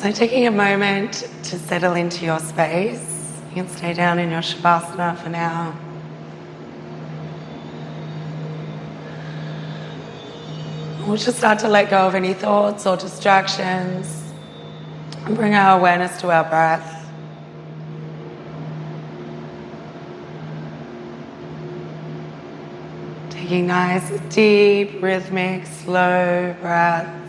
So taking a moment to settle into your space. You can stay down in your Shavasana for now. We'll just start to let go of any thoughts or distractions and bring our awareness to our breath. Taking nice, deep, rhythmic, slow breaths,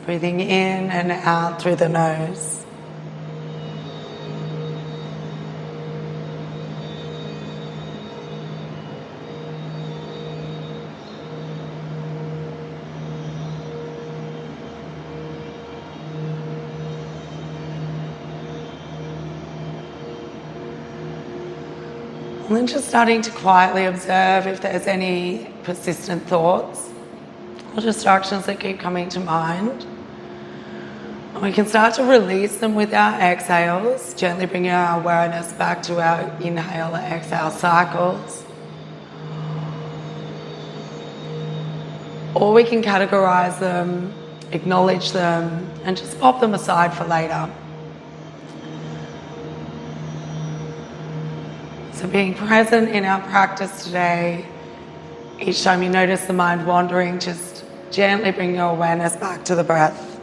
breathing in and out through the nose. And then just starting to quietly observe if there's any persistent thoughts or distractions that keep coming to mind. And we can start to release them with our exhales, gently bringing our awareness back to our inhale and exhale cycles. Or we can categorize them, acknowledge them, and just pop them aside for later. So being present in our practice today, each time you notice the mind wandering, just gently bring your awareness back to the breath.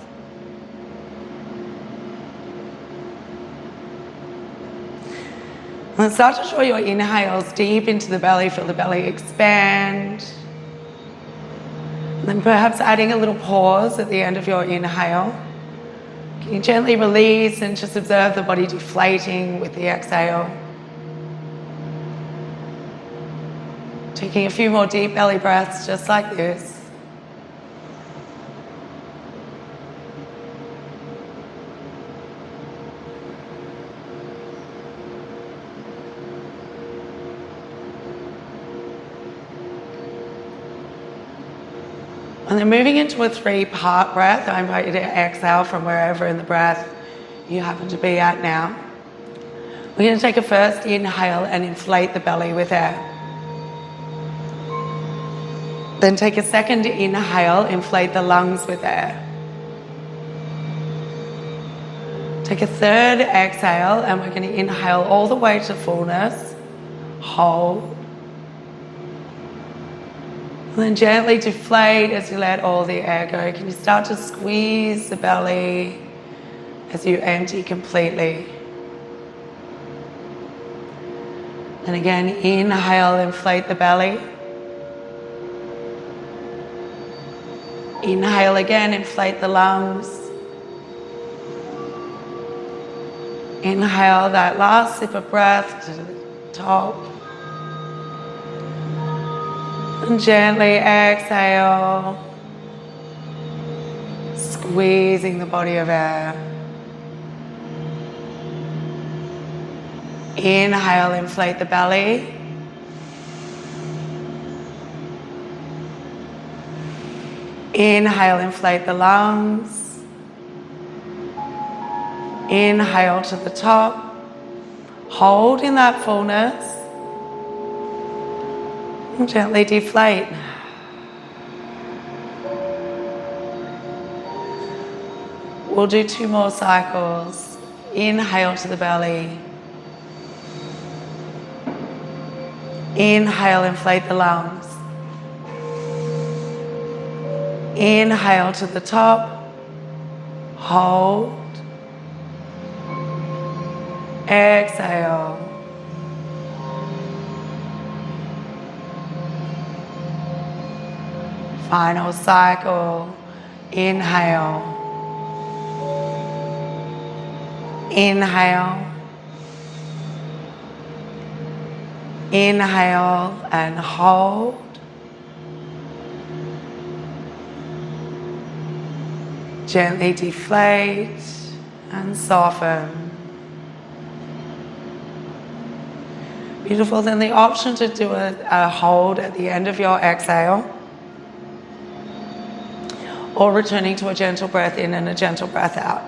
And start to draw your inhales deep into the belly, feel the belly expand. And then perhaps adding a little pause at the end of your inhale. Can you gently release and just observe the body deflating with the exhale? Taking a few more deep belly breaths just like this. And then moving into a 3-part breath, I invite you to exhale from wherever in the breath you happen to be at now. We're going to take a first inhale and inflate the belly with air. Then take a second inhale, inflate the lungs with air. Take a third exhale, and we're going to inhale all the way to fullness. Hold. And then gently deflate as you let all the air go. Can you start to squeeze the belly as you empty completely? And again, inhale, inflate the belly. Inhale again, inflate the lungs. Inhale that last sip of breath to the top. And gently exhale, squeezing the body of air. Inhale, inflate the belly. Inhale, inflate the lungs. Inhale to the top. Hold in that fullness. And gently deflate. We'll do 2 more cycles. Inhale to the belly. Inhale, inflate the lungs. Inhale to the top, hold, exhale. Final cycle, inhale, inhale, inhale and hold. Gently deflate and soften. Beautiful. Then the option to do a hold at the end of your exhale, or returning to a gentle breath in and a gentle breath out.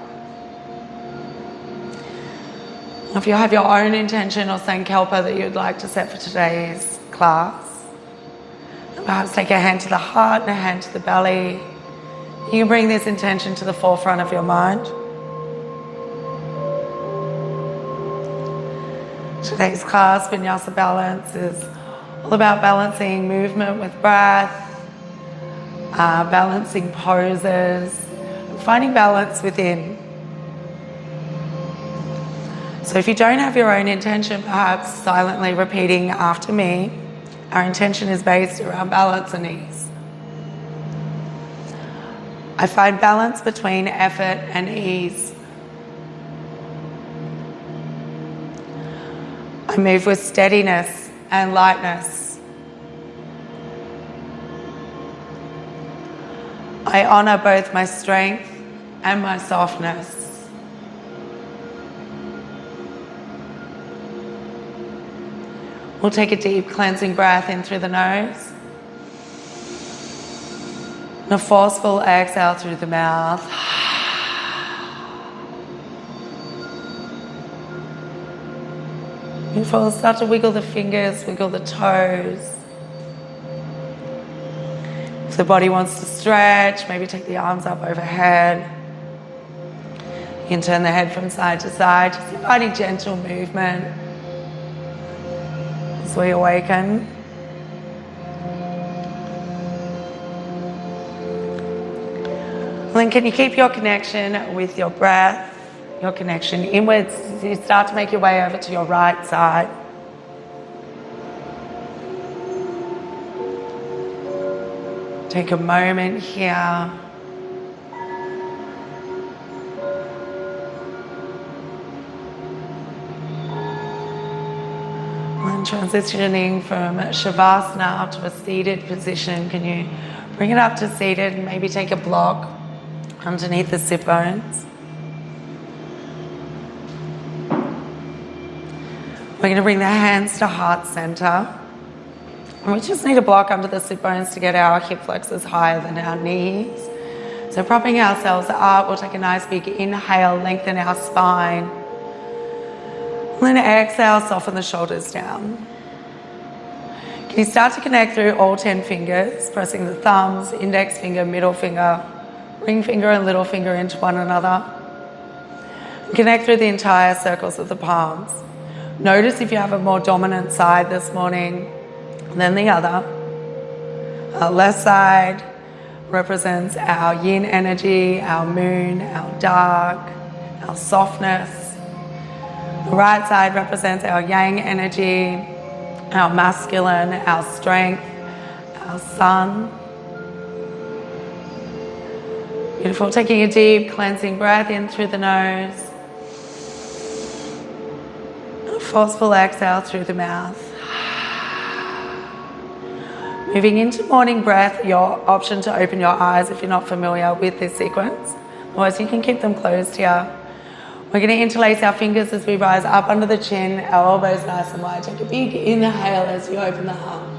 If you have your own intention or sankalpa that you'd like to set for today's class, perhaps take a hand to the heart and a hand to the belly. You can bring this intention to the forefront of your mind. Today's class, Vinyasa Balance, is all about balancing movement with breath, balancing poses, finding balance within. So if you don't have your own intention, perhaps silently repeating after me. Our intention is based around balance and ease. I find balance between effort and ease. I move with steadiness and lightness. I honor both my strength and my softness. We'll take a deep cleansing breath in through the nose. And a forceful exhale through the mouth. Beautiful. Start to wiggle the fingers, wiggle the toes. If the body wants to stretch, maybe take the arms up overhead. You can turn the head from side to side, just inviting gentle movement as we awaken. And then can you keep your connection with your breath, your connection inwards as you start to make your way over to your right side. Take a moment here. And transitioning from Shavasana to a seated position, can you bring it up to seated and maybe take a block underneath the sit bones. We're going to bring the hands to heart center. And we just need a block under the sit bones to get our hip flexors higher than our knees. So propping ourselves up, we'll take a nice big inhale, lengthen our spine. And then exhale, soften the shoulders down. Can you start to connect through all 10 fingers, pressing the thumbs, index finger, middle finger, ring finger and little finger into one another. Connect through the entire circles of the palms. Notice if you have a more dominant side this morning than the other. Our left side represents our yin energy, our moon, our dark, our softness. The right side represents our yang energy, our masculine, our strength, our sun. Beautiful. Taking a deep cleansing breath in through the nose. A forceful exhale through the mouth. Moving into morning breath, your option to open your eyes if you're not familiar with this sequence. Otherwise, you can keep them closed here. We're going to interlace our fingers as we rise up under the chin, our elbows nice and wide. Take a big inhale as you open the heart.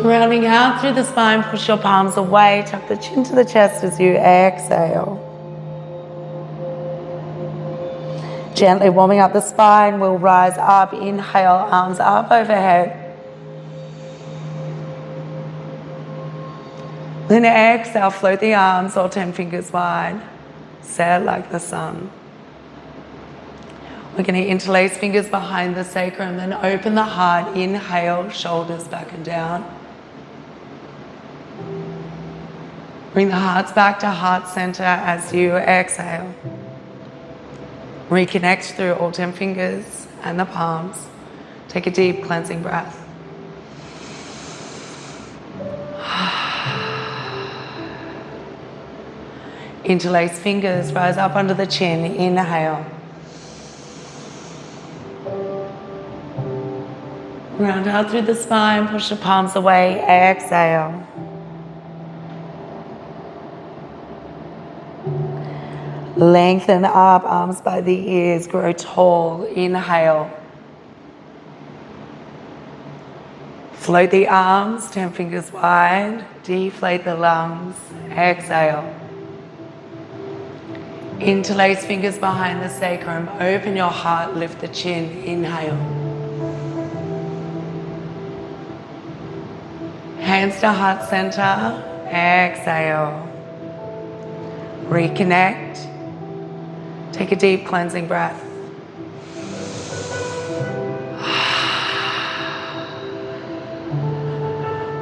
Rounding out through the spine, push your palms away, tuck the chin to the chest as you exhale. Gently warming up the spine, we'll rise up, inhale, arms up overhead. Then exhale, float the arms, all 10 fingers wide, set like the sun. We're going to interlace fingers behind the sacrum, then open the heart, inhale, shoulders back and down. Bring the hearts back to heart center as you exhale. Reconnect through all 10 fingers and the palms. Take a deep cleansing breath. Interlace fingers, rise up under the chin, inhale. Round out through the spine, push the palms away, exhale. Lengthen up, arms by the ears, grow tall, inhale. Float the arms, 10 fingers wide, deflate the lungs, exhale. Interlace fingers behind the sacrum, open your heart, lift the chin, inhale. Hands to heart center, exhale. Reconnect. Take a deep cleansing breath.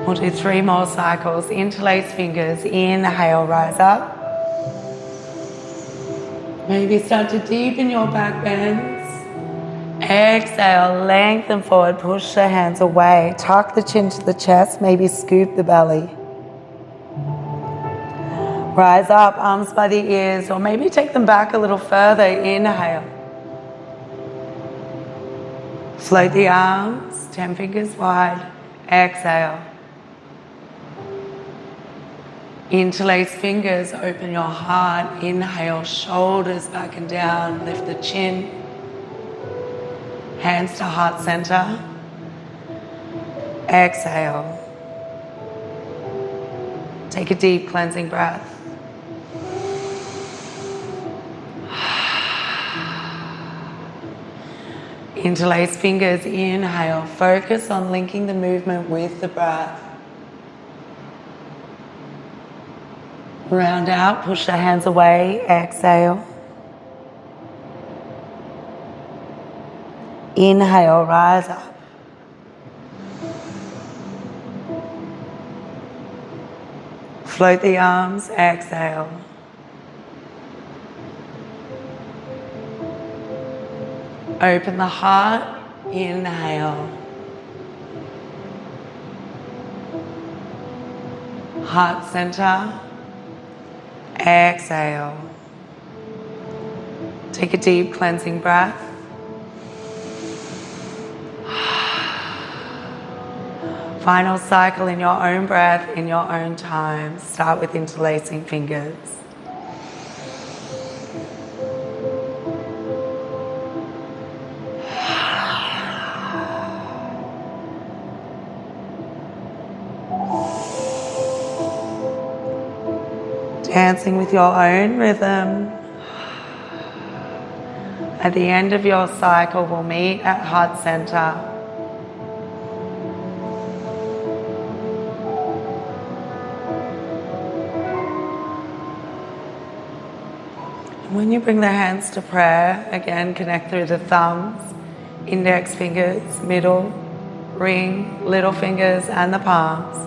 We'll do 3 more cycles. Interlace fingers, inhale, rise up. Maybe start to deepen your back bends. Exhale, lengthen forward, push the hands away. Tuck the chin to the chest, maybe scoop the belly. Rise up, arms by the ears, or maybe take them back a little further. Inhale. Float the arms, 10 fingers wide. Exhale. Interlace fingers, open your heart. Inhale, shoulders back and down. Lift the chin. Hands to heart center. Exhale. Take a deep cleansing breath. Interlace fingers, inhale. Focus on linking the movement with the breath. Round out, push the hands away, exhale. Inhale, rise up. Float the arms, exhale. Open the heart, inhale. Heart center, exhale. Take a deep cleansing breath. Final cycle in your own breath, in your own time. Start with interlacing fingers. Dancing with your own rhythm. At the end of your cycle, we'll meet at heart center. When you bring the hands to prayer, again, connect through the thumbs, index fingers, middle, ring, little fingers, and the palms.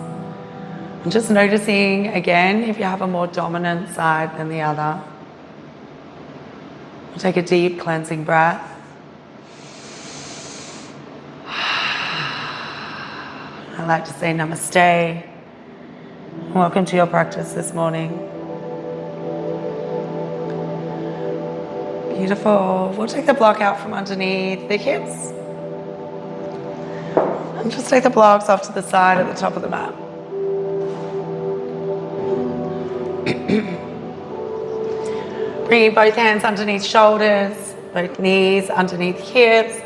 And just noticing, again, if you have a more dominant side than the other. We'll take a deep cleansing breath. I like to say namaste. Welcome to your practice this morning. Beautiful. We'll take the block out from underneath the hips. And just take the blocks off to the side at the top of the mat. Bringing both hands underneath shoulders, both knees underneath hips.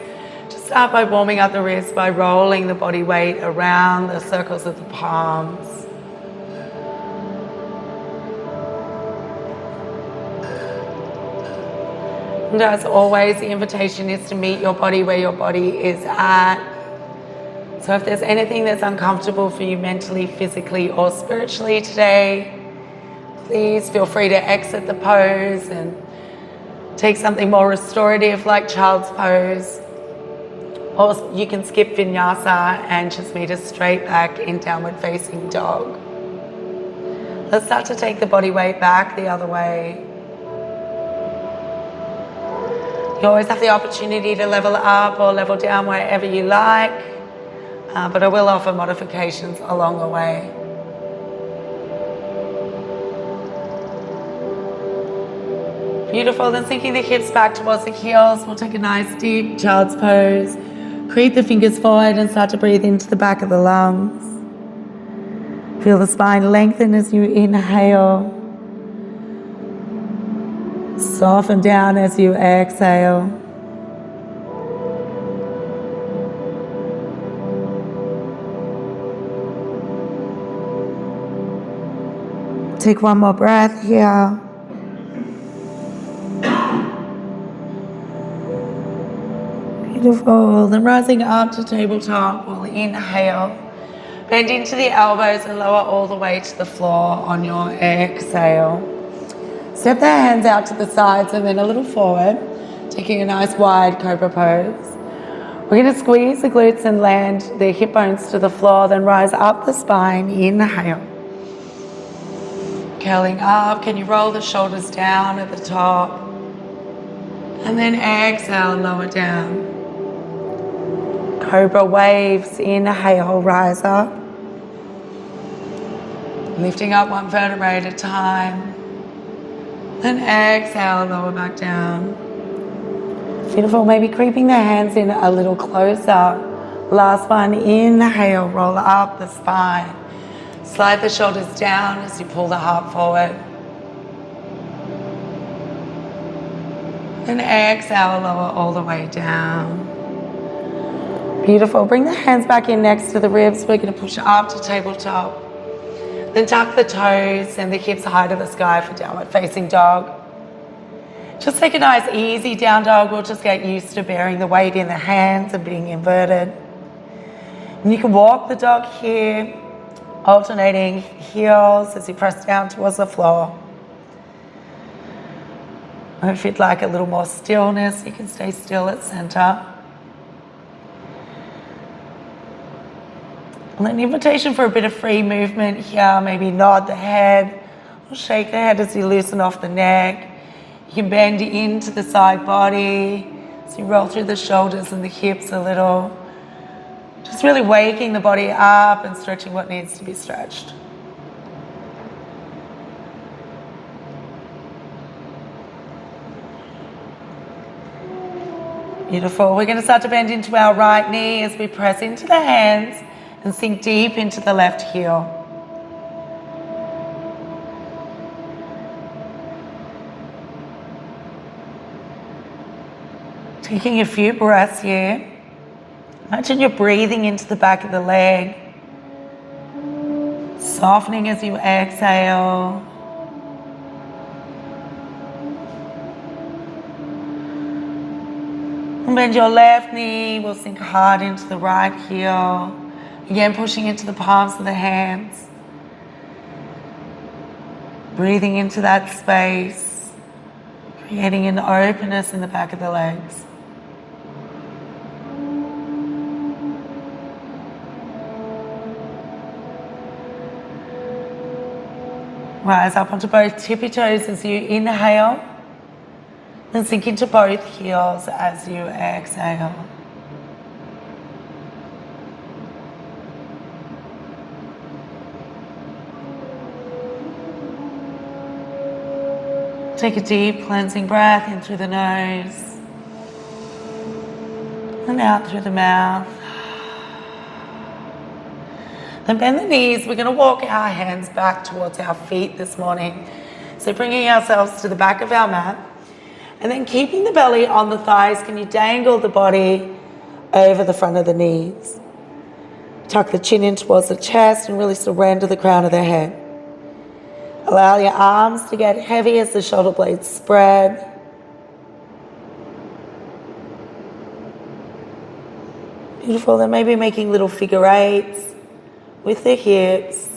Just start by warming up the wrists by rolling the body weight around the circles of the palms. And as always, the invitation is to meet your body where your body is at. So if there's anything that's uncomfortable for you mentally, physically, or spiritually today, please feel free to exit the pose and take something more restorative like child's pose. Or you can skip vinyasa and just meet us straight back in downward facing dog. Let's start to take the body weight back the other way. You always have the opportunity to level up or level down wherever you like, but I will offer modifications along the way. Beautiful, then sinking the hips back towards the heels. We'll take a nice deep child's pose. Creep the fingers forward and start to breathe into the back of the lungs. Feel the spine lengthen as you inhale. Soften down as you exhale. Take one more breath here. Beautiful. Then rising up to tabletop, we'll inhale. Bend into the elbows and lower all the way to the floor on your exhale. Step the hands out to the sides and then a little forward, taking a nice wide cobra pose. We're We're going to squeeze the glutes and land the hip bones to the floor, then rise up the spine. Inhale. Curling up, can you roll the shoulders down at the top? And then exhale, lower down. Cobra waves, inhale, rise up. Lifting up one vertebrae at a time. Then exhale, lower back down. Beautiful, maybe creeping the hands in a little closer. Last one, inhale, roll up the spine. Slide the shoulders down as you pull the heart forward. And exhale, lower all the way down. Beautiful, bring the hands back in next to the ribs. We're going to push up to tabletop. Then tuck the toes and the hips high to the sky for downward facing dog. Just take a nice easy down dog. We'll just get used to bearing the weight in the hands and being inverted. And you can walk the dog here, alternating heels as you press down towards the floor. Or if you'd like a little more stillness, you can stay still at center. And an invitation for a bit of free movement here. Maybe nod the head or shake the head as you loosen off the neck. You can bend into the side body as you roll through the shoulders and the hips a little. Just really waking the body up and stretching what needs to be stretched. Beautiful. We're going to start to bend into our right knee as we press into the hands and sink deep into the left heel. Taking a few breaths here. Imagine you're breathing into the back of the leg, softening as you exhale. And bend your left knee, we'll sink hard into the right heel. Again, pushing into the palms of the hands. Breathing into that space, creating an openness in the back of the legs. Rise up onto both tippy toes as you inhale, then sink into both heels as you exhale. Take a deep cleansing breath in through the nose and out through the mouth. Then bend the knees. We're going to walk our hands back towards our feet this morning. So bringing ourselves to the back of our mat and then keeping the belly on the thighs. Can you dangle the body over the front of the knees? Tuck the chin in towards the chest and really surrender the crown of the head. Allow your arms to get heavy as the shoulder blades spread. Beautiful. Then maybe making little figure eights with the hips.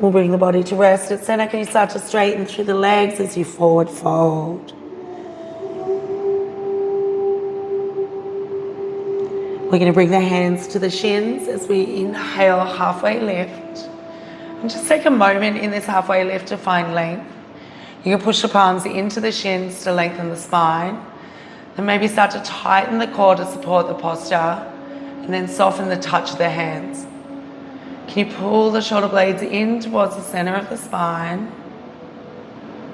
We'll bring the body to rest at center. Can you start to straighten through the legs as you forward fold? We're going to bring the hands to the shins as we inhale, halfway lift. And just take a moment in this halfway lift to find length. You can push the palms into the shins to lengthen the spine. Then maybe start to tighten the core to support the posture. And then soften the touch of the hands. Can you pull the shoulder blades in towards the center of the spine,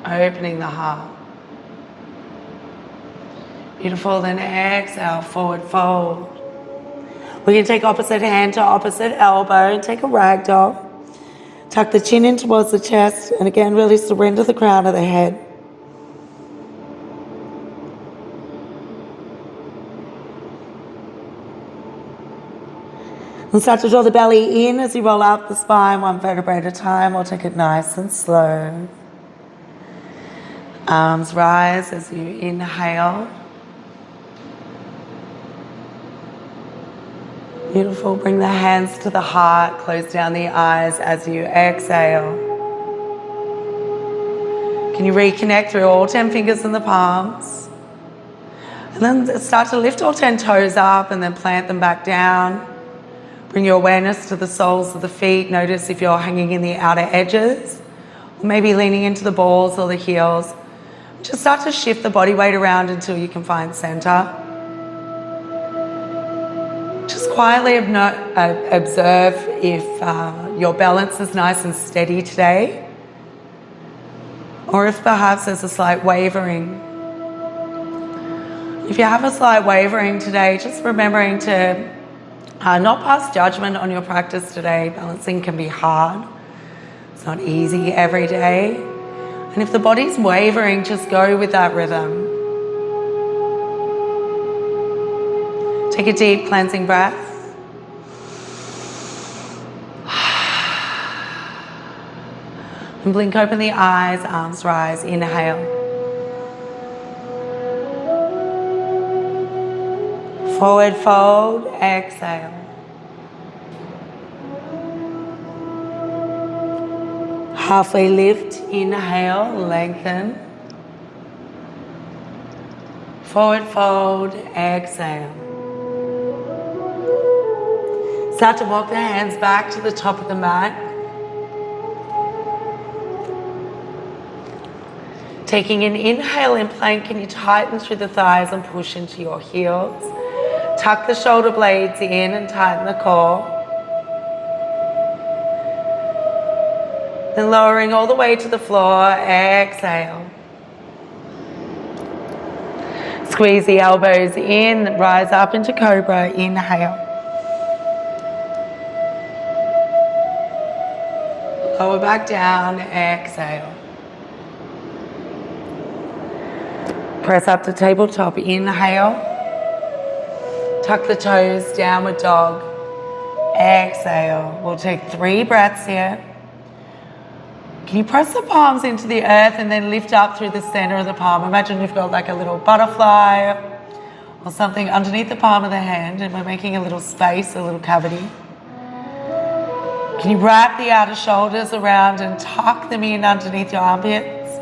opening the heart. Beautiful, then exhale, forward fold. We're going to take opposite hand to opposite elbow and take a ragdoll. Tuck the chin in towards the chest and again really surrender the crown of the head. And start to draw the belly in as you roll out the spine, one vertebrae at a time. We'll take it nice and slow. Arms rise as you inhale. Beautiful. Bring the hands to the heart. Close down the eyes as you exhale. Can you reconnect through all 10 fingers in the palms? And then start to lift all 10 toes up and then plant them back down. Bring your awareness to the soles of the feet. Notice if you're hanging in the outer edges, or maybe leaning into the balls or the heels. Just start to shift the body weight around until you can find center. Just quietly observe if your balance is nice and steady today, or if perhaps there's a slight wavering. If you have a slight wavering today, just remembering to not pass judgment on your practice today. Balancing can be hard. It's not easy every day. And if the body's wavering, just go with that rhythm. Take a deep cleansing breath. And blink open the eyes, arms rise, inhale. Forward fold, exhale. Halfway lift, inhale, lengthen. Forward fold, exhale. Start to walk the hands back to the top of the mat. Taking an inhale in plank, can you tighten through the thighs and push into your heels? Tuck the shoulder blades in and tighten the core. Then lowering all the way to the floor, exhale. Squeeze the elbows in, rise up into cobra, inhale. Lower back down, exhale. Press up to tabletop, inhale. Tuck the toes, downward dog, exhale. We'll take 3 breaths here. Can you press the palms into the earth and then lift up through the center of the palm? Imagine you've got like a little butterfly or something underneath the palm of the hand, and we're making a little space, a little cavity. Can you wrap the outer shoulders around and tuck them in underneath your armpits?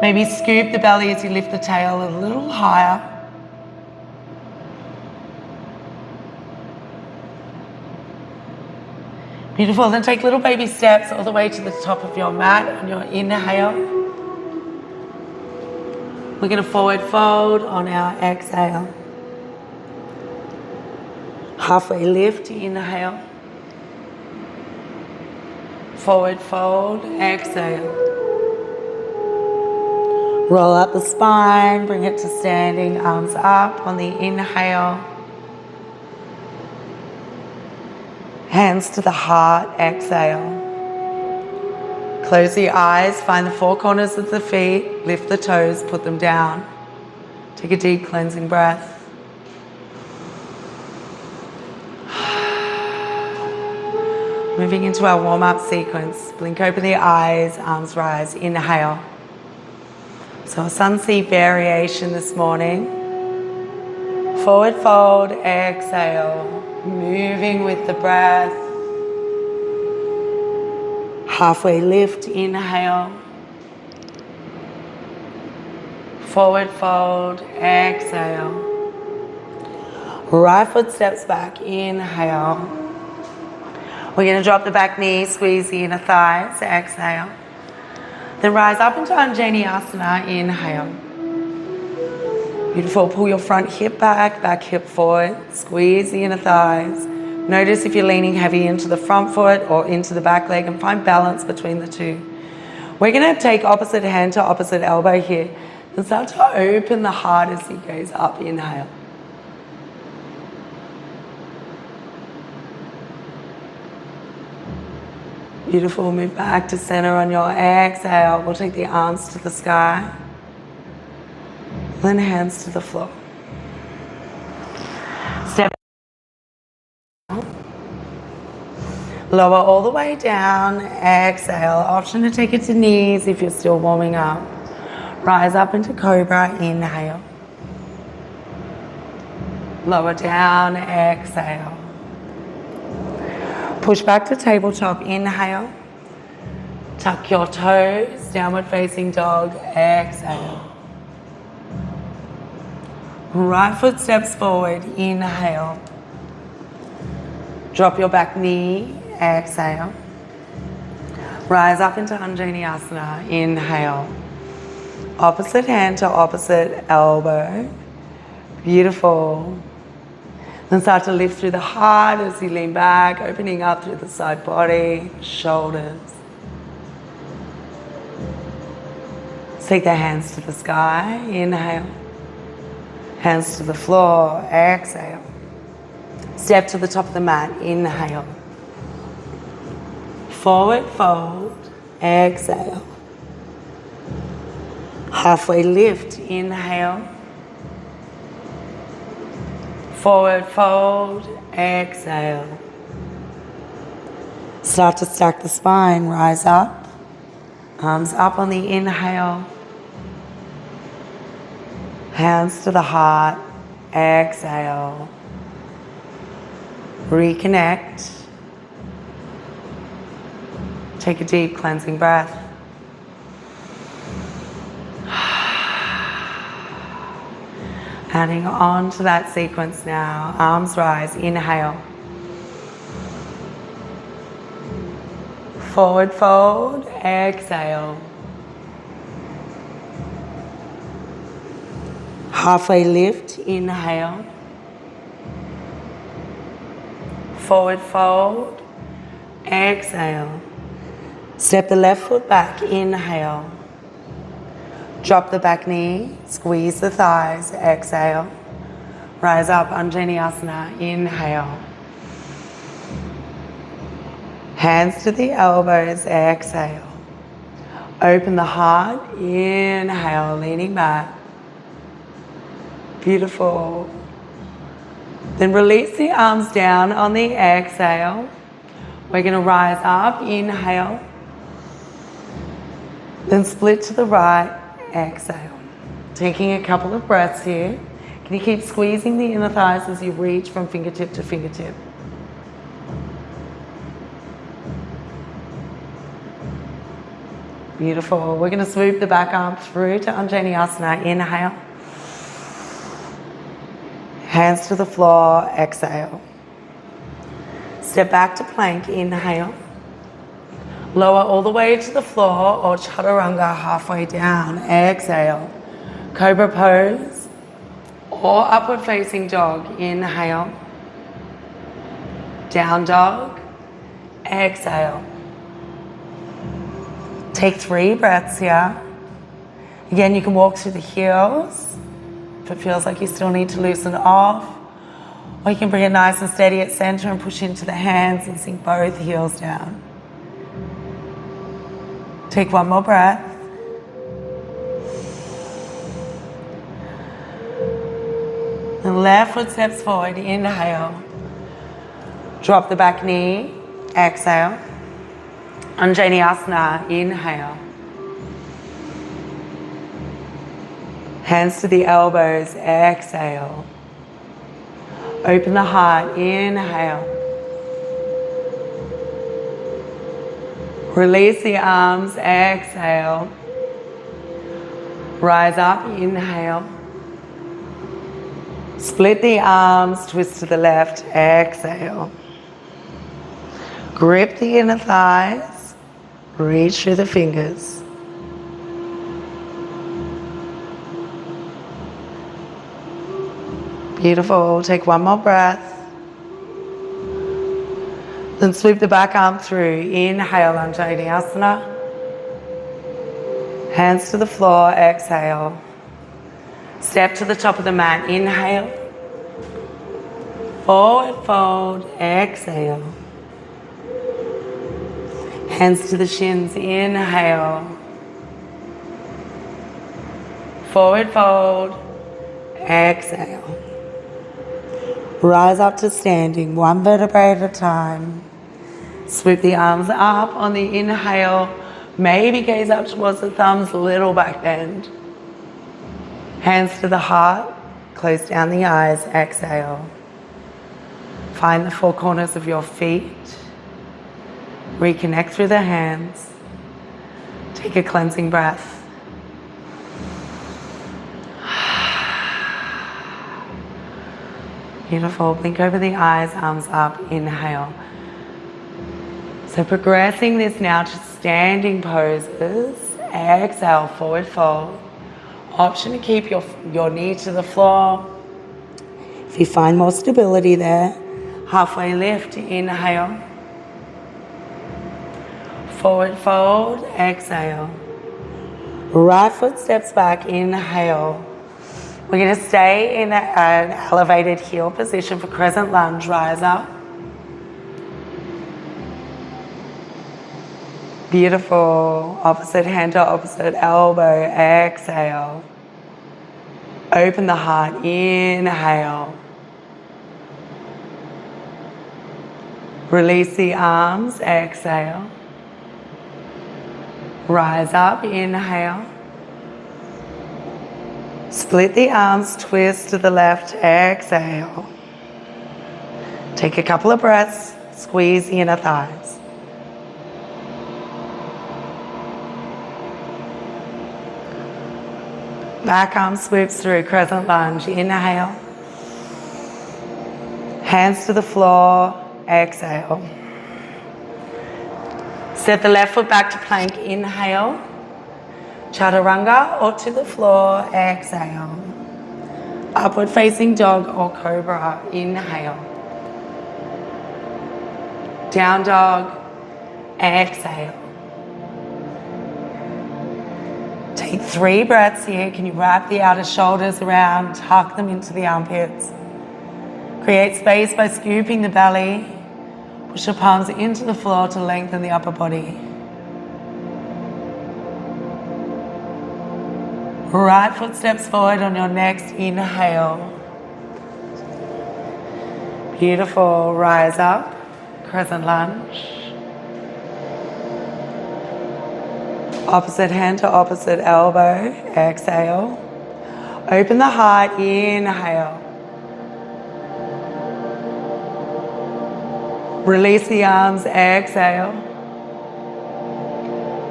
Maybe scoop the belly as you lift the tail a little higher. Beautiful. Then take little baby steps all the way to the top of your mat on your inhale. We're going to forward fold on our exhale. Halfway lift, inhale. Forward fold, exhale. Roll up the spine, bring it to standing, arms up on the inhale. Hands to the heart, exhale. Close the eyes, find the 4 corners of the feet, lift the toes, put them down. Take a deep cleansing breath. Moving into our warm-up sequence. Blink open the eyes, arms rise, inhale. So a sunseed variation this morning. Forward fold, exhale. Moving with the breath. Halfway lift, inhale. Forward fold, exhale. Right foot steps back, inhale. We're going to drop the back knee, squeeze the inner thighs, exhale. Then rise up into Anjani Asana, inhale. Beautiful, pull your front hip back, back hip forward, squeeze the inner thighs. Notice if you're leaning heavy into the front foot or into the back leg, and find balance between the two. We're going to take opposite hand to opposite elbow here and start to open the heart as he goes up, inhale. Beautiful, move back to center on your exhale. We'll take the arms to the sky. Then hands to the floor. Step. Lower all the way down, exhale. Option to take it to knees if you're still warming up. Rise up into cobra, inhale. Lower down, exhale. Push back to tabletop, inhale. Tuck your toes, downward facing dog, exhale. Right foot steps forward, inhale. Drop your back knee, exhale. Rise up into asana, inhale. Opposite hand to opposite elbow. Beautiful. Then start to lift through the heart as you lean back, opening up through the side body, shoulders. Take the hands to the sky, inhale. Hands to the floor, exhale. Step to the top of the mat, inhale. Forward fold, exhale. Halfway lift, inhale. Forward fold, exhale. Start to stack the spine, rise up. Arms up on the inhale. Hands to the heart, exhale. Reconnect. Take a deep cleansing breath. Adding on to that sequence now. Arms rise, inhale. Forward fold, exhale. Halfway lift, inhale. Forward fold, exhale. Step the left foot back, inhale. Drop the back knee, squeeze the thighs, exhale. Rise up, asana, inhale. Hands to the elbows, exhale. Open the heart, inhale, leaning back. Beautiful. Then release the arms down on the exhale. We're going to rise up, inhale. Then split to the right, exhale. Taking a couple of breaths here. Can you keep squeezing the inner thighs as you reach from fingertip to fingertip? Beautiful. We're going to swoop the back arm through to asana. Inhale. Hands to the floor, exhale. Step back to plank, inhale. Lower all the way to the floor or chaturanga halfway down, exhale. Cobra pose or upward facing dog, inhale. Down dog, exhale. Take 3 breaths here. Again, you can walk through the heels if it feels like you still need to loosen off. Or you can bring it nice and steady at center and push into the hands and sink both heels down. Take 1 more breath. And left foot steps forward, inhale. Drop the back knee, exhale. Asana, inhale. Hands to the elbows, exhale. Open the heart, inhale. Release the arms, exhale. Rise up, inhale. Split the arms, twist to the left, exhale. Grip the inner thighs, reach through the fingers. Beautiful. Take 1 more breath. Then sweep the back arm through. Inhale, asana. Hands to the floor, exhale. Step to the top of the mat, inhale. Forward fold, exhale. Hands to the shins, inhale. Forward fold, exhale. Rise up to standing, 1 vertebrae at a time. Sweep the arms up on the inhale. Maybe gaze up towards the thumbs, little back bend. Hands to the heart. Close down the eyes, exhale. Find the four corners of your feet. Reconnect through the hands. Take a cleansing breath. Beautiful. Blink over the eyes, arms up, inhale. So progressing this now to standing poses. Exhale, forward fold. Option to keep your knee to the floor. If you find more stability there, halfway lift, inhale. Forward fold, exhale. Right foot steps back, inhale. We're going to stay in an elevated heel position for crescent lunge. Rise up. Beautiful. Opposite hand to opposite elbow. Exhale. Open the heart. Inhale. Release the arms. Exhale. Rise up. Inhale. Split the arms, twist to the left, exhale. Take a couple of breaths, squeeze the inner thighs. Back arm swoops through, crescent lunge, inhale. Hands to the floor, exhale. Set the left foot back to plank, inhale. Chaturanga or to the floor, exhale. Upward facing dog or cobra, inhale. Down dog, exhale. Take 3 breaths here. Can you wrap the outer shoulders around, tuck them into the armpits. Create space by scooping the belly. Push your palms into the floor to lengthen the upper body. Right foot steps forward on your next inhale. Beautiful. Rise up. Crescent lunge. Opposite hand to opposite elbow. Exhale. Open the heart. Inhale. Release the arms. Exhale.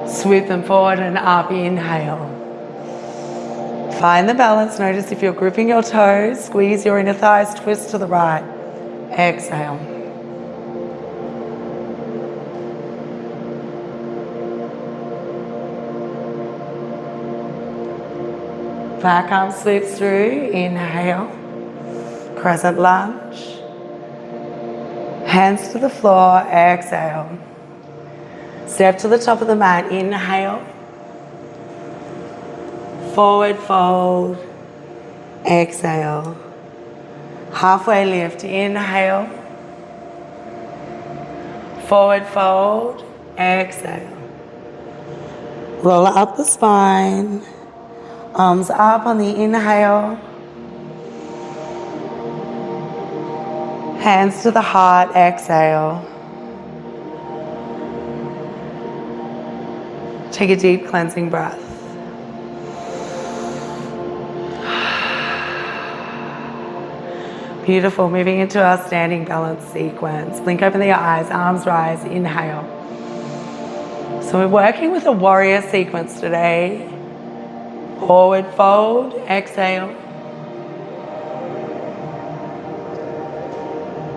Sweep them forward and up. Inhale. Find the balance. Notice if you're gripping your toes, squeeze your inner thighs, twist to the right. Exhale. Back arm sweeps through. Inhale. Crescent lunge. Hands to the floor. Exhale. Step to the top of the mat. Inhale. Forward fold, exhale. Halfway lift, inhale. Forward fold, exhale. Roll up the spine, arms up on the inhale. Hands to the heart, exhale. Take a deep cleansing breath. Beautiful. Moving into our standing balance sequence. Blink open the eyes, arms rise, inhale. So we're working with a warrior sequence today. Forward fold, exhale.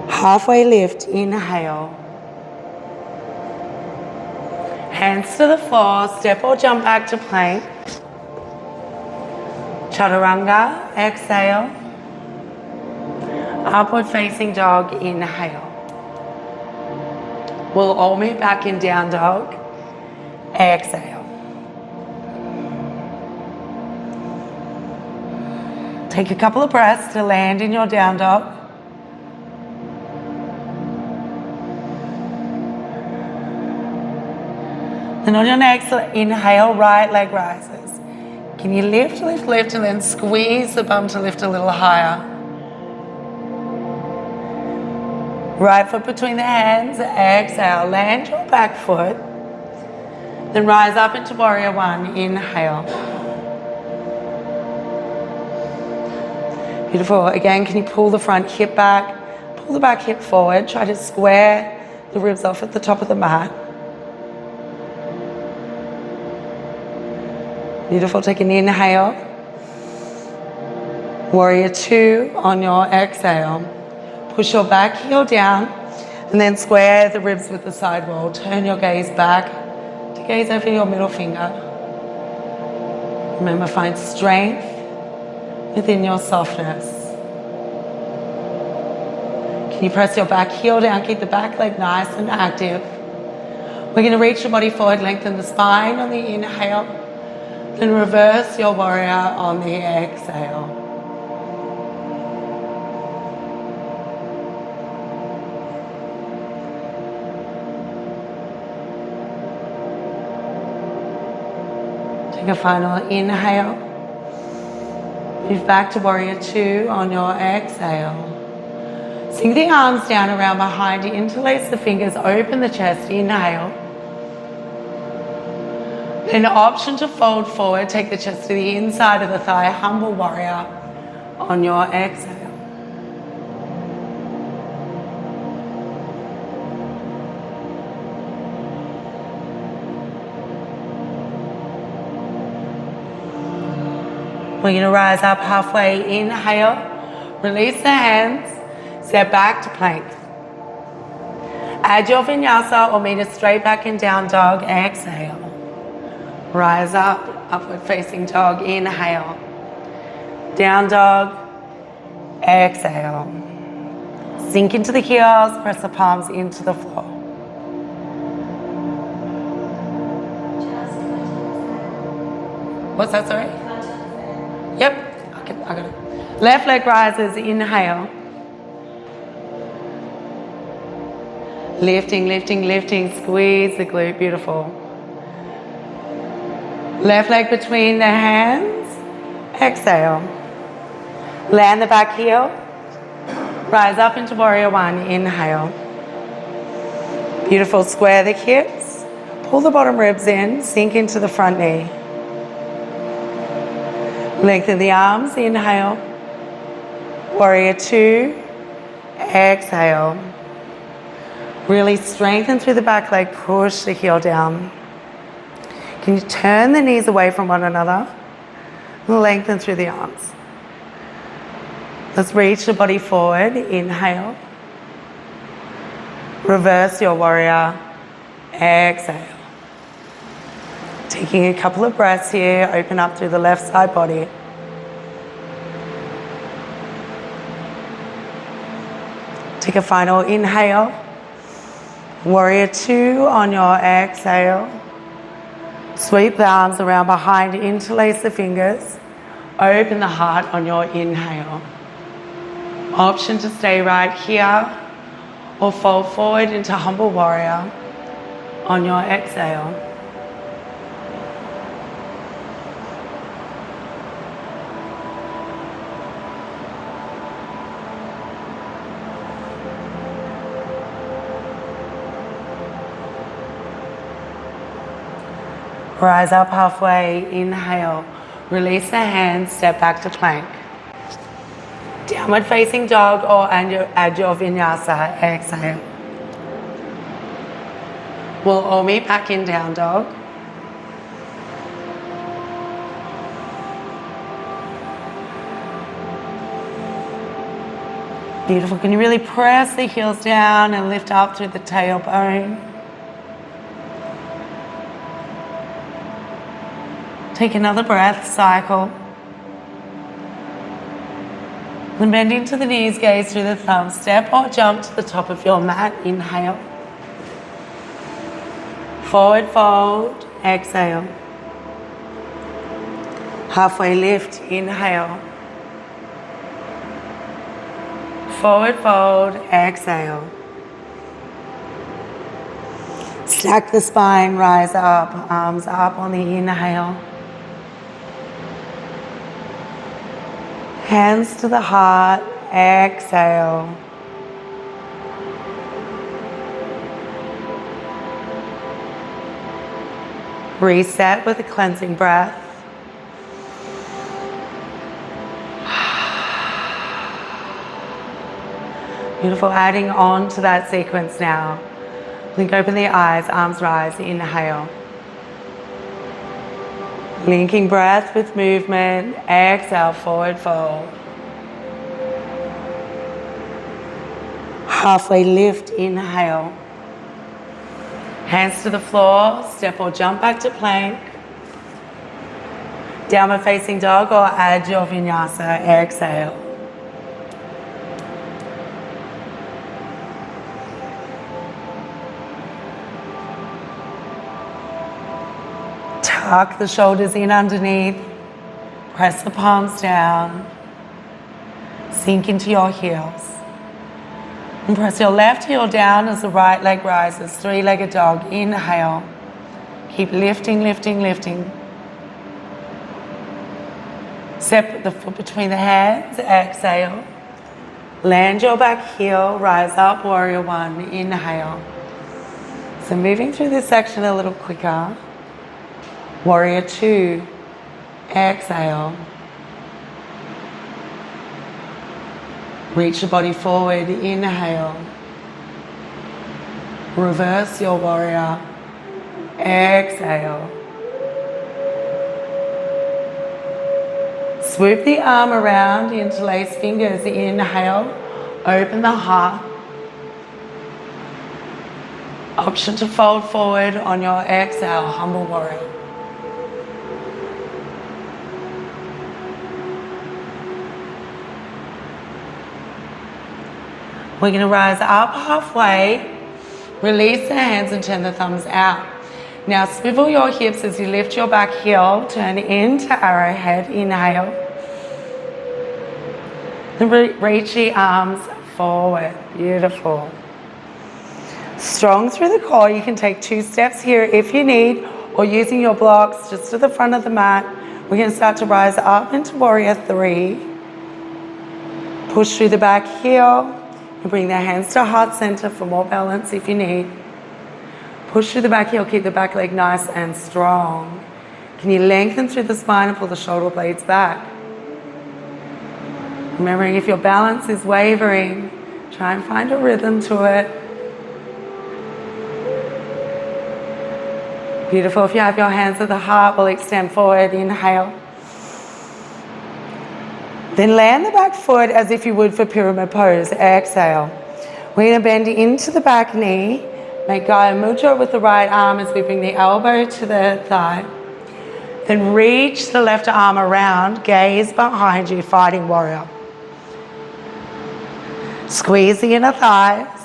Halfway lift, inhale. Hands to the floor, step or jump back to plank. Chaturanga, exhale. Upward facing dog, inhale. We'll all meet back in down dog. Exhale. Take a couple of breaths to land in your down dog. Then on your next inhale, right leg rises. Can you lift, lift, lift, and then squeeze the bum to lift a little higher? Right foot between the hands, exhale, land your back foot. Then rise up into warrior one, inhale. Beautiful. Again, can you pull the front hip back? Pull the back hip forward. Try to square the ribs off at the top of the mat. Beautiful. Take an inhale. Warrior two on your exhale. Push your back heel down and then square the ribs with the side wall. Turn your gaze back to gaze over your middle finger. Remember, find strength within your softness. Can you press your back heel down? Keep the back leg nice and active. We're going to reach your body forward, lengthen the spine on the inhale, then reverse your warrior on the exhale. Take a final inhale. Move back to warrior two on your exhale. Sink the arms down around behind you, interlace the fingers, open the chest, inhale. Then option to fold forward, take the chest to the inside of the thigh, humble warrior on your exhale. We're going to rise up halfway, inhale, release the hands, step back to plank. Add your vinyasa or meet a straight back and down dog, exhale. Rise up, upward facing dog, inhale. Down dog, exhale. Sink into the heels, press the palms into the floor. What's that, sorry? Yep, I got it. Left leg rises, inhale. Lifting, lifting, lifting, squeeze the glute, beautiful. Left leg between the hands, exhale. Land the back heel, rise up into warrior one, inhale. Beautiful, square the hips, pull the bottom ribs in, sink into the front knee. Lengthen the arms, inhale. Warrior two, exhale. Really strengthen through the back leg, push the heel down. Can you turn the knees away from one another? Lengthen through the arms. Let's reach the body forward, inhale. Reverse your warrior, exhale. Taking a couple of breaths here, open up through the left side body. Take a final inhale. Warrior two on your exhale. Sweep the arms around behind, interlace the fingers. Open the heart on your inhale. Option to stay right here or fold forward into humble warrior on your exhale. Rise up halfway, inhale. Release the hands, step back to plank. Downward facing dog or add your vinyasa, exhale. We'll all meet back in down dog. Beautiful. Can you really press the heels down and lift up through the tailbone? Take another breath, cycle. Then bend into the knees, gaze through the thumbs. Step or jump to the top of your mat, inhale. Forward fold, exhale. Halfway lift, inhale. Forward fold, exhale. Stack the spine, rise up, arms up on the inhale. Hands to the heart, exhale. Reset with a cleansing breath. Beautiful. Adding on to that sequence now. Blink open the eyes, arms rise, inhale. Linking breath with movement, exhale, forward fold. Halfway lift, inhale. Hands to the floor, step or jump back to plank. Downward facing dog or add your vinyasa, exhale. Tuck the shoulders in underneath, press the palms down, sink into your heels. And press your left heel down as the right leg rises, three-legged dog, inhale. Keep lifting, lifting, lifting. Separate the foot between the hands, exhale. Land your back heel, rise up, warrior one, inhale. So moving through this section a little quicker. Warrior two, exhale. Reach the body forward, inhale. Reverse your warrior, exhale. Swoop the arm around, interlace fingers, inhale. Open the heart. Option to fold forward on your exhale, humble warrior. We're going to rise up halfway, release the hands and turn the thumbs out. Now swivel your hips as you lift your back heel, turn into arrowhead, inhale. Then reach the arms forward, beautiful. Strong through the core, you can take 2 steps here if you need, or using your blocks just to the front of the mat. We're going to start to rise up into warrior three. Push through the back heel. And bring the hands to heart center for more balance if you need. Push through the back heel, keep the back leg nice and strong. Can you lengthen through the spine and pull the shoulder blades back? Remembering if your balance is wavering, try and find a rhythm to it. Beautiful. If you have your hands at the heart, we'll extend forward, inhale. Then land the back foot as if you would for pyramid pose. Exhale. We're going to bend into the back knee. Make Gaya Mudra with the right arm as we bring the elbow to the thigh. Then reach the left arm around, gaze behind you, fighting warrior. Squeeze the inner thighs.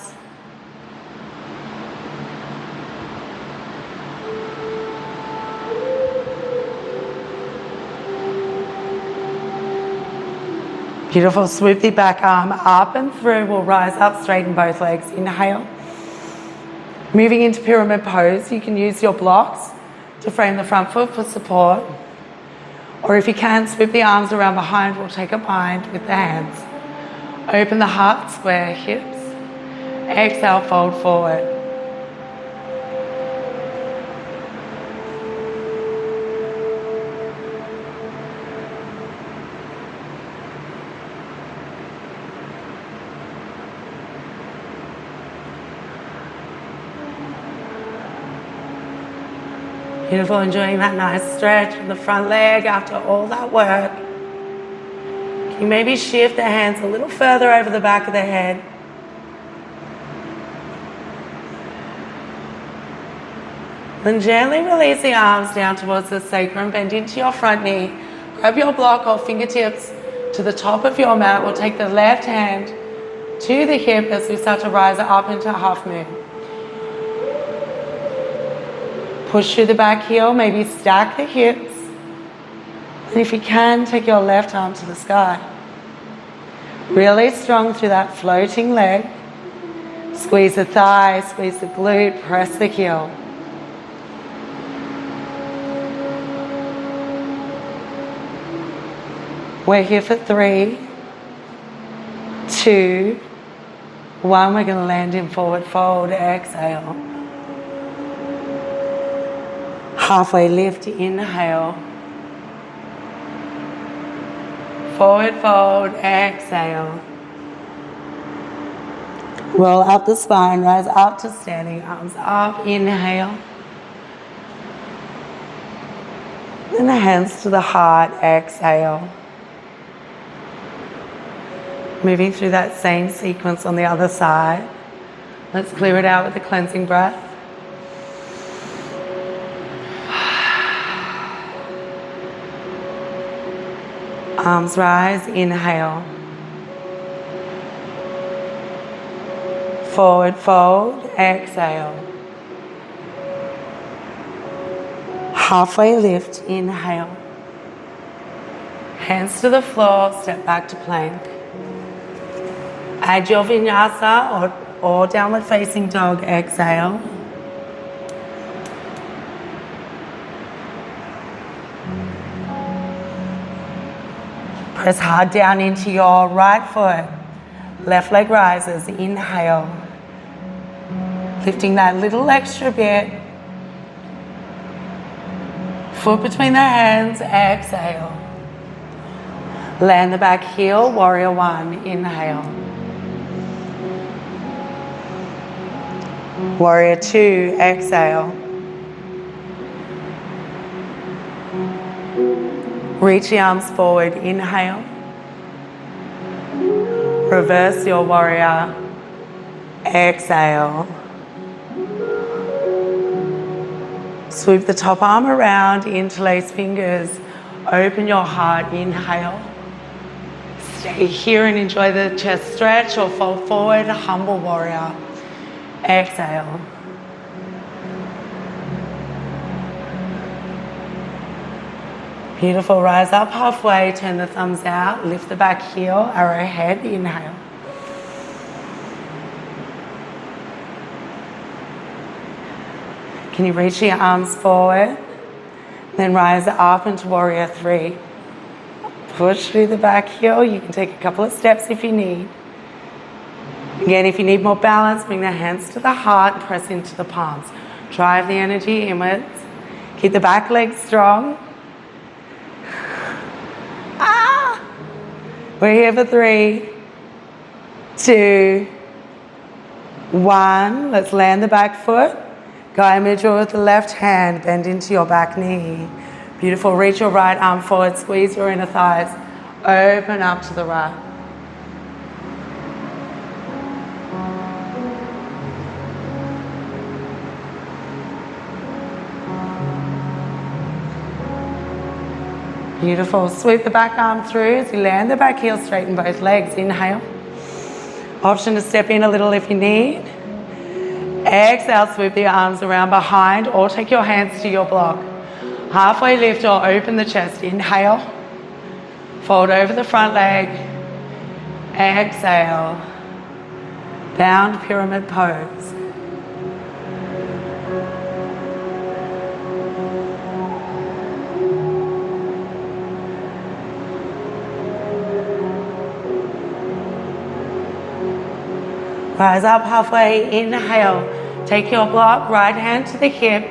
Beautiful. Swoop the back arm up and through. We'll rise up, straighten both legs. Inhale. Moving into pyramid pose, you can use your blocks to frame the front foot for support. Or if you can, swoop the arms around behind. We'll take a bind with the hands. Open the heart, square hips. Exhale, fold forward. Beautiful, enjoying that nice stretch in the front leg after all that work. Can you maybe shift the hands a little further over the back of the head? Then gently release the arms down towards the sacrum, bend into your front knee. Grab your block or fingertips to the top of your mat. We'll take the left hand to the hip as we start to rise up into half moon. Push through the back heel, maybe stack the hips. And if you can, take your left arm to the sky. Really strong through that floating leg. Squeeze the thigh, squeeze the glute, press the heel. We're here for 3, 2, 1. We're going to land in forward fold, exhale. Halfway lift, inhale. Forward fold, exhale. Roll up the spine, rise up to standing, arms up, inhale. And the hands to the heart, exhale. Moving through that same sequence on the other side. Let's clear it out with a cleansing breath. Arms rise, inhale. Forward fold, exhale. Halfway lift, inhale. Hands to the floor, step back to plank. Add your vinyasa or downward facing dog, exhale. Press hard down into your right foot. Left leg rises, inhale. Lifting that little extra bit. Foot between the hands, exhale. Land the back heel, warrior one, inhale. Warrior two, exhale. Reach the arms forward, inhale. Reverse your warrior, exhale. Swoop the top arm around, interlace fingers, open your heart, inhale. Stay here and enjoy the chest stretch or fold forward, humble warrior, exhale. Beautiful, rise up halfway, turn the thumbs out, lift the back heel, arrowhead, inhale. Can you reach your arms forward? Then rise up into warrior three. Push through the back heel. You can take a couple of steps if you need. Again, if you need more balance, bring the hands to the heart, press into the palms. Drive the energy inwards. Keep the back legs strong. We're here for 3, 2, 1. Let's land the back foot. Guide mudra with the left hand, bend into your back knee. Beautiful, reach your right arm forward, squeeze your inner thighs, open up to the right. Beautiful, sweep the back arm through as you land the back heel, straighten both legs, inhale. Option to step in a little if you need. Exhale, swoop the arms around behind or take your hands to your block. Halfway lift or open the chest. Inhale. Fold over the front leg. Exhale. Bound pyramid pose. Rise up halfway, inhale. Take your block, right hand to the hip.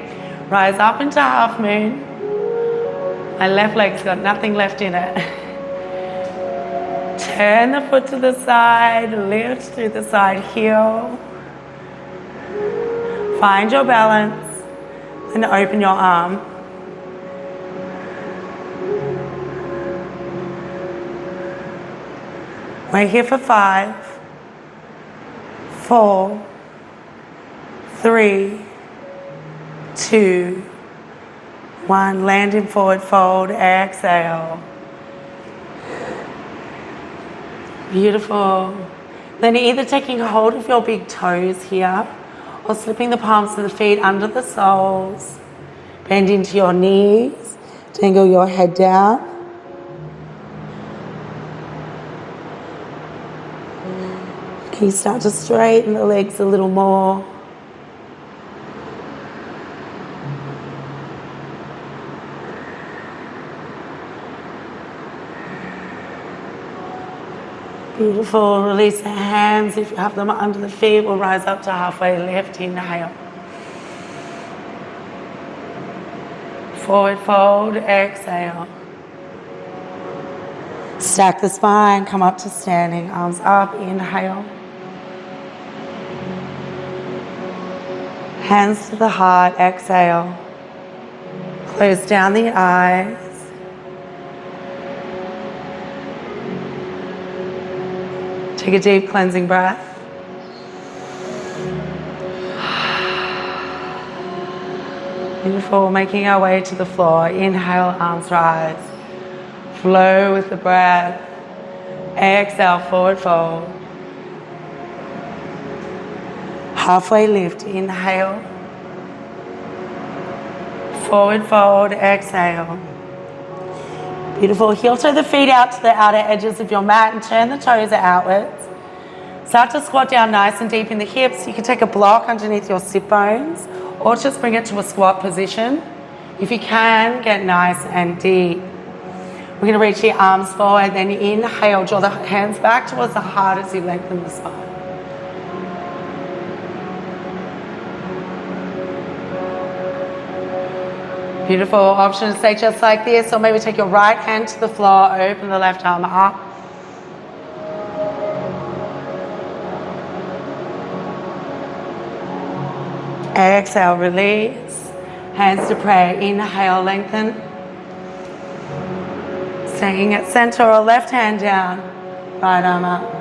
Rise up into half moon. My left leg's got nothing left in it. Turn the foot to the side, lift through the side heel. Find your balance, and open your arm. We're here for 5, 4, 3, 2, 1. Land in forward fold, exhale. Beautiful. Then either taking hold of your big toes here or slipping the palms of the feet under the soles. Bend into your knees, dangle your head down. Can you start to straighten the legs a little more? Beautiful. Release the hands. If you have them under the feet, we'll rise up to halfway lift. Inhale. Forward fold. Exhale. Stack the spine. Come up to standing. Arms up. Inhale. Hands to the heart, exhale. Close down the eyes. Take a deep cleansing breath. Beautiful, making our way to the floor. Inhale, arms rise. Flow with the breath. Exhale, forward fold. Halfway lift, inhale. Forward fold, exhale. Beautiful, heel toe the feet out to the outer edges of your mat and turn the toes outwards. Start to squat down nice and deep in the hips. You can take a block underneath your sit bones or just bring it to a squat position. If you can, get nice and deep. We're going to reach the arms forward, then inhale, draw the hands back towards the heart as you lengthen the spine. Beautiful, option to stay just like this, or maybe take your right hand to the floor, open the left arm up. Exhale, release. Hands to prayer. Inhale, lengthen. Staying at center or left hand down. Right arm up.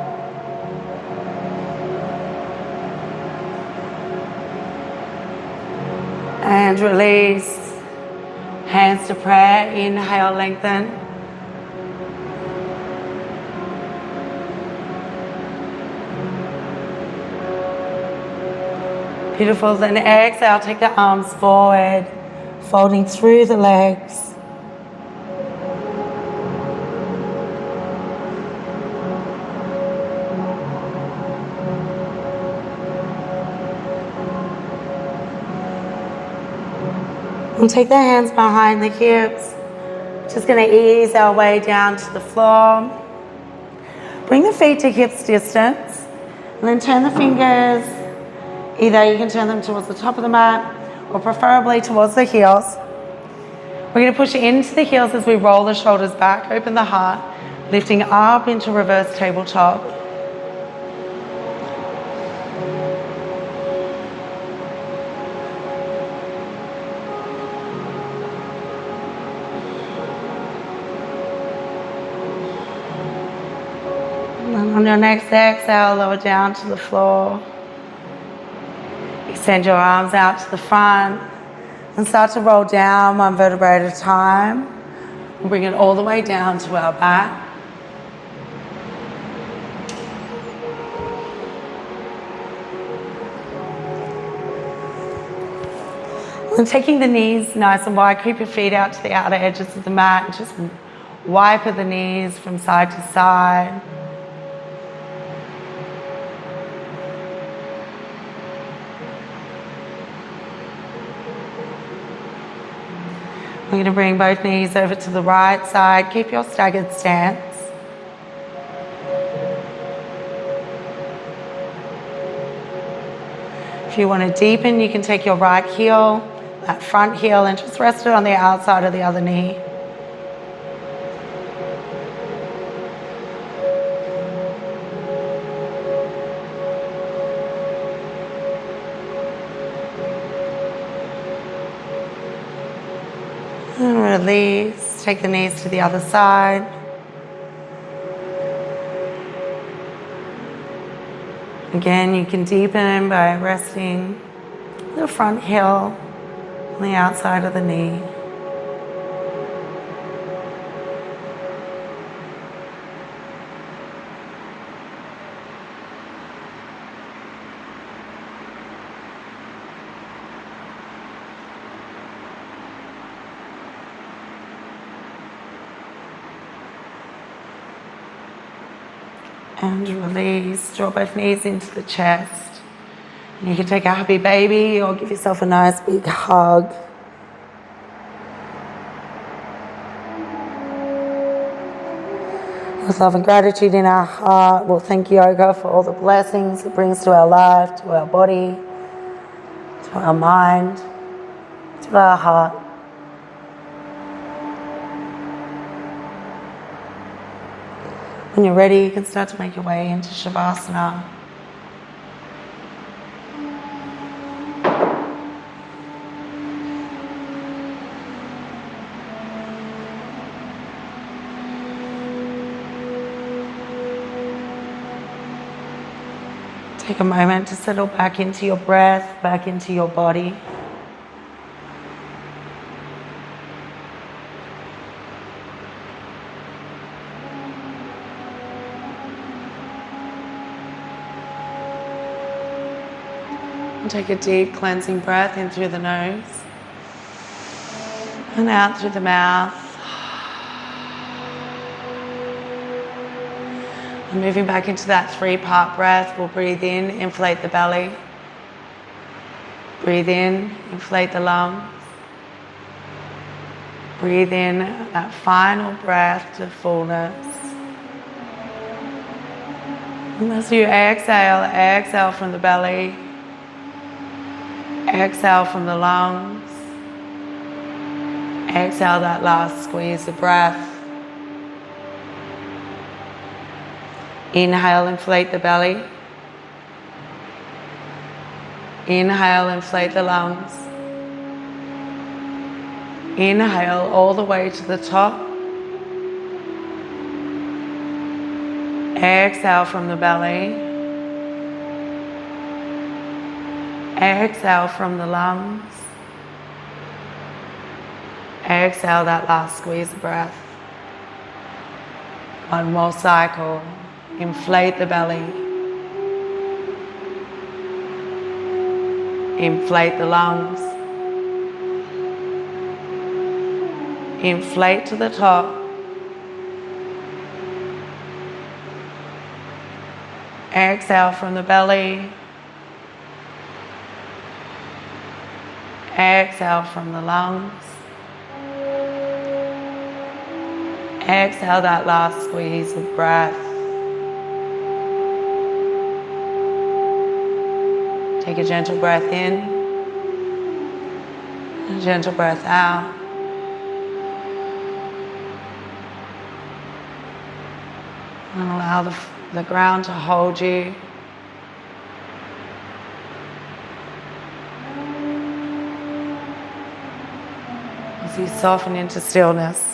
And release. Hands to prayer. Inhale, lengthen. Beautiful, then exhale, take the arms forward, folding through the legs. And take the hands behind the hips. Just going to ease our way down to the floor. Bring the feet to hips distance, and then turn the fingers. Either you can turn them towards the top of the mat or preferably towards the heels. We're going to push into the heels as we roll the shoulders back, open the heart, lifting up into reverse tabletop. And then on your next exhale, lower down to the floor. Extend your arms out to the front and start to roll down one vertebrae at a time. And bring it all the way down to our back. And taking the knees nice and wide, keep your feet out to the outer edges of the mat and just wipe at the knees from side to side. We're going to bring both knees over to the right side. Keep your staggered stance. If you want to deepen, you can take your right heel, that front heel, and just rest it on the outside of the other knee. And release, take the knees to the other side. Again, you can deepen by resting the front heel on the outside of the knee. And release, draw both knees into the chest. And you can take a happy baby or give yourself a nice big hug. With love and gratitude in our heart, we'll thank yoga for all the blessings it brings to our life, to our body, to our mind, to our heart. When you're ready, you can start to make your way into Shavasana. Take a moment to settle back into your breath, back into your body. And take a deep cleansing breath in through the nose and out through the mouth. And moving back into that 3-part breath, we'll breathe in, inflate the belly. Breathe in, inflate the lungs. Breathe in that final breath to fullness. And as you exhale, exhale from the belly. Exhale from the lungs. Exhale that last squeeze of breath. Inhale, inflate the belly. Inhale, inflate the lungs. Inhale all the way to the top. Exhale from the belly. Exhale from the lungs. Exhale that last squeeze of breath. One more cycle. Inflate the belly. Inflate the lungs. Inflate to the top. Exhale from the belly. Exhale from the lungs. Exhale that last squeeze of breath. Take a gentle breath in, a gentle breath out. And allow the ground to hold you. As you soften into stillness.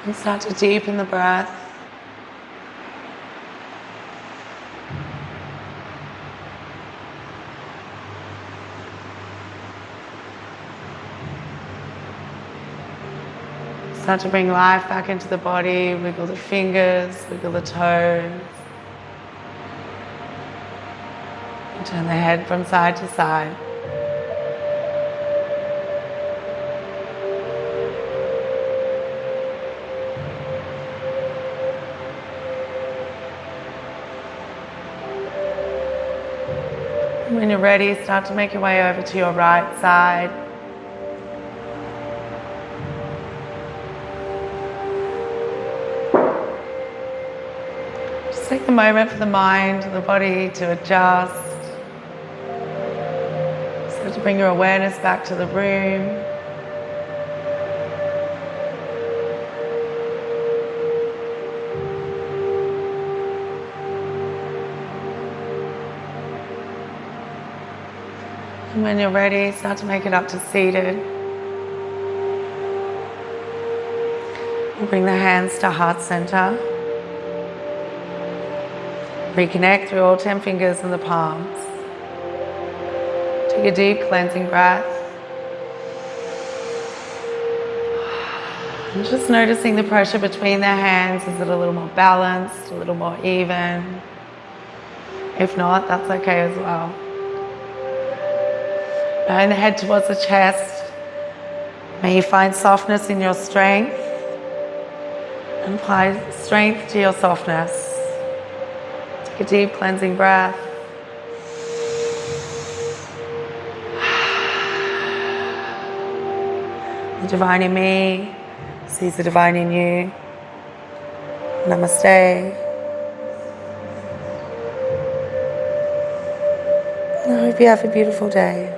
And start to deepen the breath. Start to bring life back into the body. Wiggle the fingers, wiggle the toes. And turn the head from side to side. When you're ready, start to make your way over to your right side. Just take a moment for the mind and the body to adjust. Start to bring your awareness back to the room. And when you're ready, start to make it up to seated. And bring the hands to heart center. Reconnect through all 10 fingers in the palms. Take a deep cleansing breath. And just noticing the pressure between the hands. Is it a little more balanced, a little more even? If not, that's okay as well. Bowing the head towards the chest. May you find softness in your strength. And apply strength to your softness. Take a deep cleansing breath. The divine in me sees the divine in you. Namaste. I hope you have a beautiful day.